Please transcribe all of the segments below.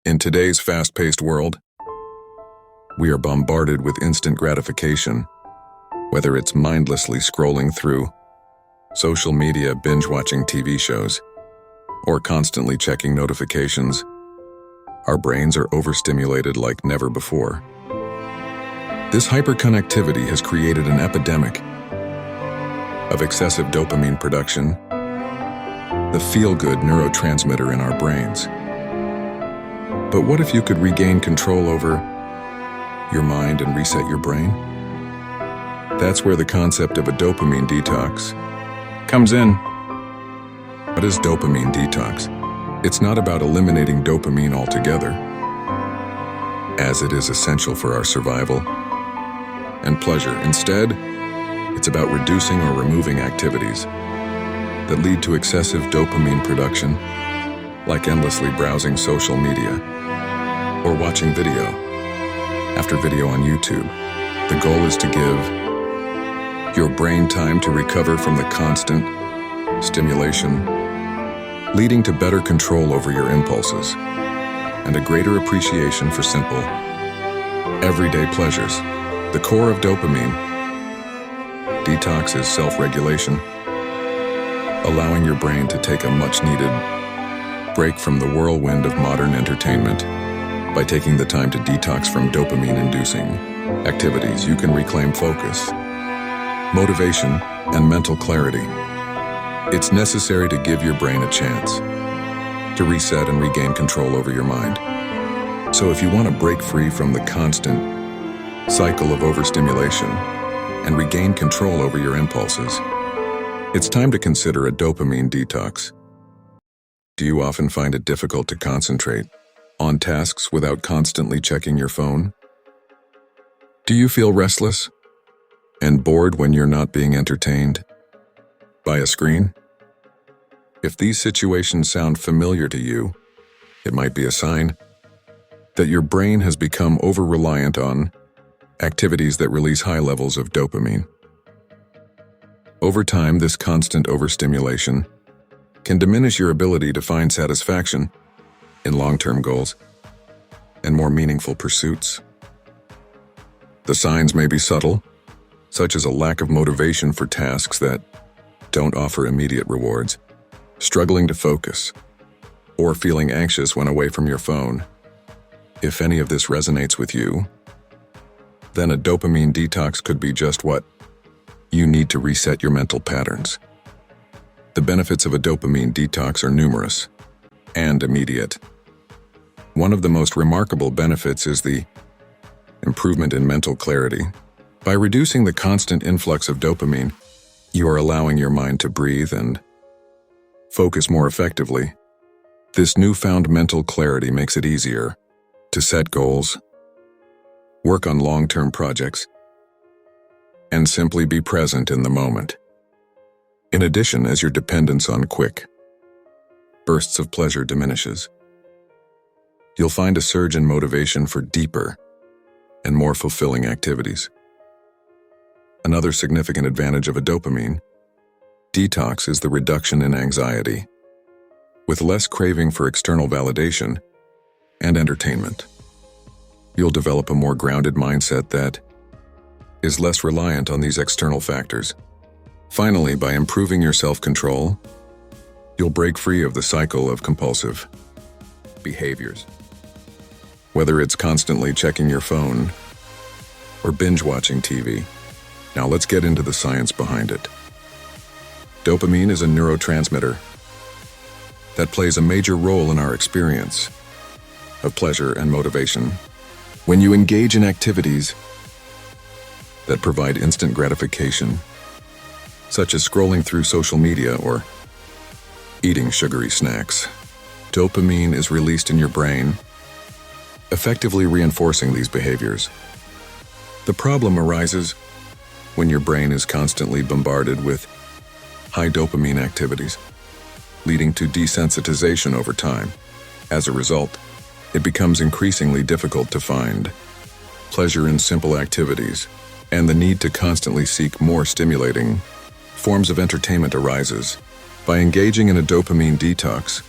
In today's fast-paced world, we are bombarded with instant gratification, whether it's mindlessly scrolling through social media, binge-watching TV shows, or constantly checking notifications. Our brains are overstimulated like never before. This hyperconnectivity has created an epidemic of excessive dopamine production, the feel-good neurotransmitter in our brains. But what if you could regain control over your mind and reset your brain? That's where the concept of a dopamine detox comes in. What is dopamine detox? It's not about eliminating dopamine altogether, as it is essential for our survival and pleasure. Instead, it's about reducing or removing activities that lead to excessive dopamine production, like endlessly browsing social media or watching video after video on YouTube. The goal is to give your brain time to recover from the constant stimulation, leading to better control over your impulses and a greater appreciation for simple, everyday pleasures. The core of dopamine detox is self-regulation, allowing your brain to take a much-needed break from the whirlwind of modern entertainment. By taking the time to detox from dopamine-inducing activities, you can reclaim focus, motivation, and mental clarity. It's necessary to give your brain a chance to reset and regain control over your mind. So if you want to break free from the constant cycle of overstimulation and regain control over your impulses, it's time to consider a dopamine detox. Do you often find it difficult to concentrate on tasks without constantly checking your phone? Do you feel restless and bored when you're not being entertained by a screen? If these situations sound familiar to you, it might be a sign that your brain has become over-reliant on activities that release high levels of dopamine. Over time, this constant overstimulation can diminish your ability to find satisfaction in long-term goals and more meaningful pursuits. The signs may be subtle, such as a lack of motivation for tasks that don't offer immediate rewards, struggling to focus, or feeling anxious when away from your phone. If any of this resonates with you, then a dopamine detox could be just what you need to reset your mental patterns. The benefits of a dopamine detox are numerous and immediate. One of the most remarkable benefits is the improvement in mental clarity. By reducing the constant influx of dopamine, you are allowing your mind to breathe and focus more effectively. This newfound mental clarity makes it easier to set goals, work on long-term projects, and simply be present in the moment. In addition, as your dependence on quick bursts of pleasure diminishes, you'll find a surge in motivation for deeper and more fulfilling activities. Another significant advantage of a dopamine detox is the reduction in anxiety, with less craving for external validation and entertainment. You'll develop a more grounded mindset that is less reliant on these external factors. Finally, by improving your self-control, you'll break free of the cycle of compulsive behaviors. Whether it's constantly checking your phone or binge-watching TV. Now let's get into the science behind it. Dopamine is a neurotransmitter that plays a major role in our experience of pleasure and motivation. When you engage in activities that provide instant gratification, such as scrolling through social media or eating sugary snacks, dopamine is released in your brain, effectively reinforcing these behaviors. The problem arises when your brain is constantly bombarded with high dopamine activities, leading to desensitization over time. As a result, it becomes increasingly difficult to find pleasure in simple activities, and the need to constantly seek more stimulating forms of entertainment arises. By engaging in a dopamine detox,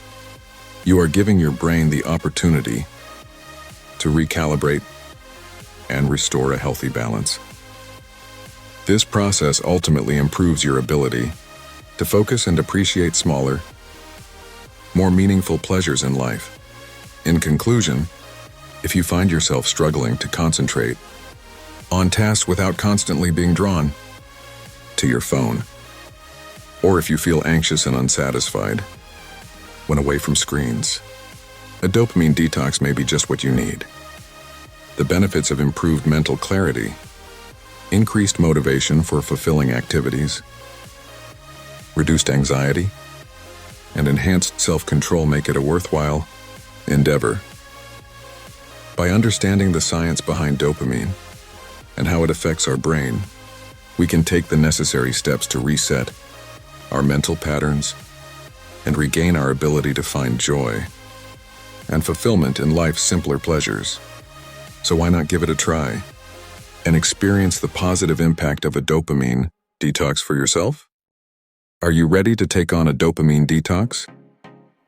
you are giving your brain the opportunity to recalibrate and restore a healthy balance. This process ultimately improves your ability to focus and appreciate smaller, more meaningful pleasures in life. In conclusion, if you find yourself struggling to concentrate on tasks without constantly being drawn to your phone, or if you feel anxious and unsatisfied when away from screens, a dopamine detox may be just what you need. The benefits of improved mental clarity, increased motivation for fulfilling activities, reduced anxiety, and enhanced self-control make it a worthwhile endeavor. By understanding the science behind dopamine and how it affects our brain, we can take the necessary steps to reset our mental patterns and regain our ability to find joy and fulfillment in life's simpler pleasures. So why not give it a try and experience the positive impact of a dopamine detox for yourself? Are you ready to take on a dopamine detox?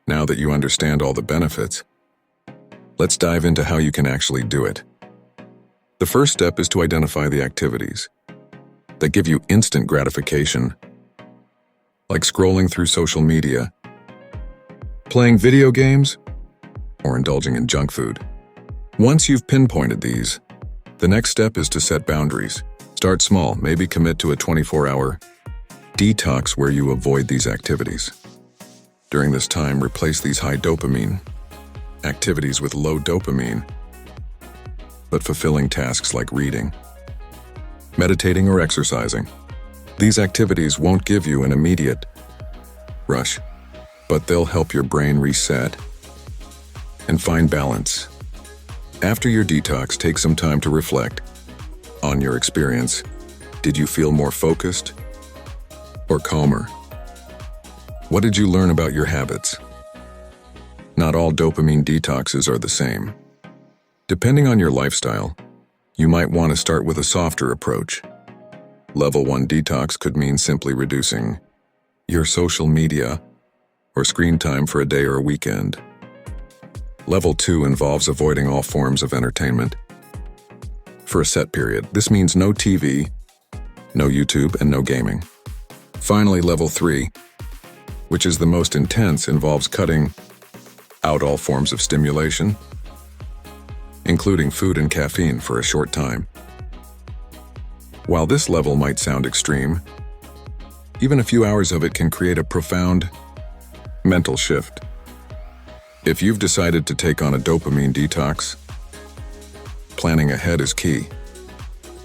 Now that you understand all the benefits, let's dive into how you can actually do it. The first step is to identify the activities that give you instant gratification, like scrolling through social media, playing video games, or indulging in junk food. Once you've pinpointed these, the next step is to set boundaries. Start small, maybe commit to a 24-hour detox where you avoid these activities. During this time, replace these high dopamine activities with low dopamine, but fulfilling tasks like reading, meditating, or exercising. These activities won't give you an immediate rush, but they'll help your brain reset and find balance. After your detox, take some time to reflect on your experience. Did you feel more focused or calmer? What did you learn about your habits? Not all dopamine detoxes are the same. Depending on your lifestyle, you might want to start with a softer approach. Level 1 detox could mean simply reducing your social media or screen time for a day or a weekend. Level 2 involves avoiding all forms of entertainment for a set period. This means no TV, no YouTube, and no gaming. Finally, Level 3, which is the most intense, involves cutting out all forms of stimulation, including food and caffeine, for a short time. While this level might sound extreme, even a few hours of it can create a profound mental shift. If you've decided to take on a dopamine detox, planning ahead is key.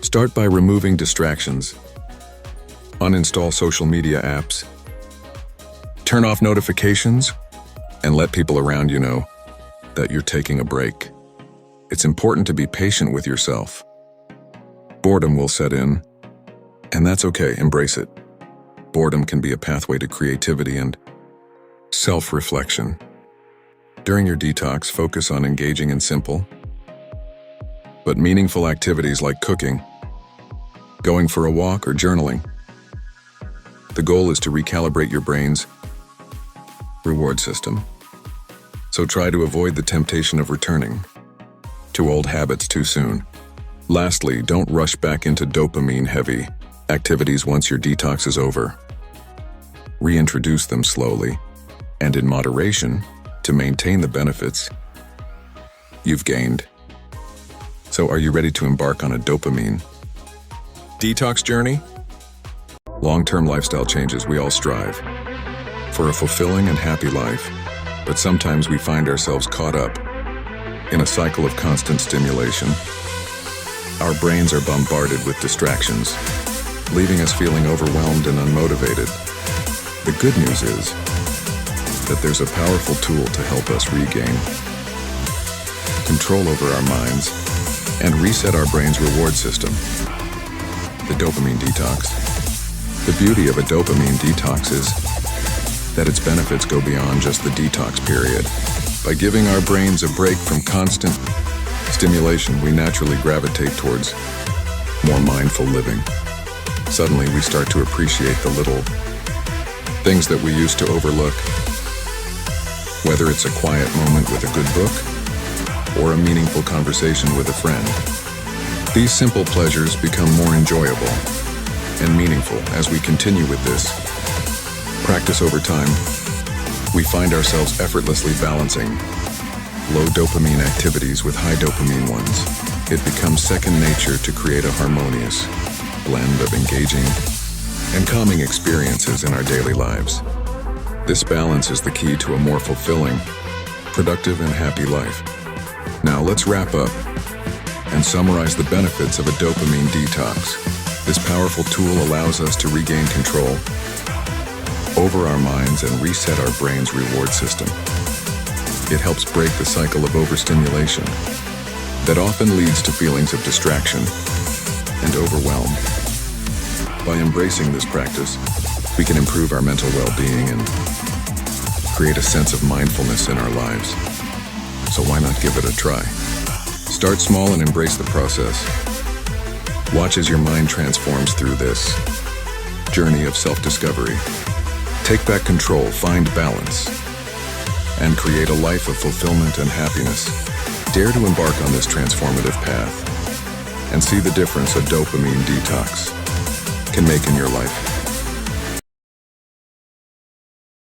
Start by removing distractions. Uninstall social media apps. Turn off notifications, and let people around you know that you're taking a break. It's important to be patient with yourself. Boredom will set in, and that's okay, embrace it. Boredom can be a pathway to creativity and self-reflection. During your detox, focus on engaging in simple but meaningful activities like cooking, going for a walk, or journaling. The goal is to recalibrate your brain's reward system. So try to avoid the temptation of returning to old habits too soon. Lastly, don't rush back into dopamine-heavy activities once your detox is over. Reintroduce them slowly and in moderation to maintain the benefits you've gained. So are you ready to embark on a dopamine detox journey? Long-term lifestyle changes, we all strive for a fulfilling and happy life, but sometimes we find ourselves caught up in a cycle of constant stimulation. Our brains are bombarded with distractions, leaving us feeling overwhelmed and unmotivated. The good news is that there's a powerful tool to help us regain control over our minds and reset our brain's reward system: the dopamine detox. The beauty of a dopamine detox is that its benefits go beyond just the detox period. By giving our brains a break from constant stimulation, we naturally gravitate towards more mindful living. Suddenly, we start to appreciate the little things that we used to overlook. Whether it's a quiet moment with a good book, or a meaningful conversation with a friend. These simple pleasures become more enjoyable and meaningful as we continue with this practice over time. We find ourselves effortlessly balancing low dopamine activities with high dopamine ones. It becomes second nature to create a harmonious blend of engaging and calming experiences in our daily lives. This balance is the key to a more fulfilling, productive, and happy life. Now let's wrap up and summarize the benefits of a dopamine detox. This powerful tool allows us to regain control over our minds and reset our brain's reward system. It helps break the cycle of overstimulation that often leads to feelings of distraction and overwhelm. By embracing this practice, we can improve our mental well-being and create a sense of mindfulness in our lives. So why not give it a try? Start small and embrace the process. Watch as your mind transforms through this journey of self-discovery. Take back control, find balance, and create a life of fulfillment and happiness. Dare to embark on this transformative path and see the difference a dopamine detox can make in your life.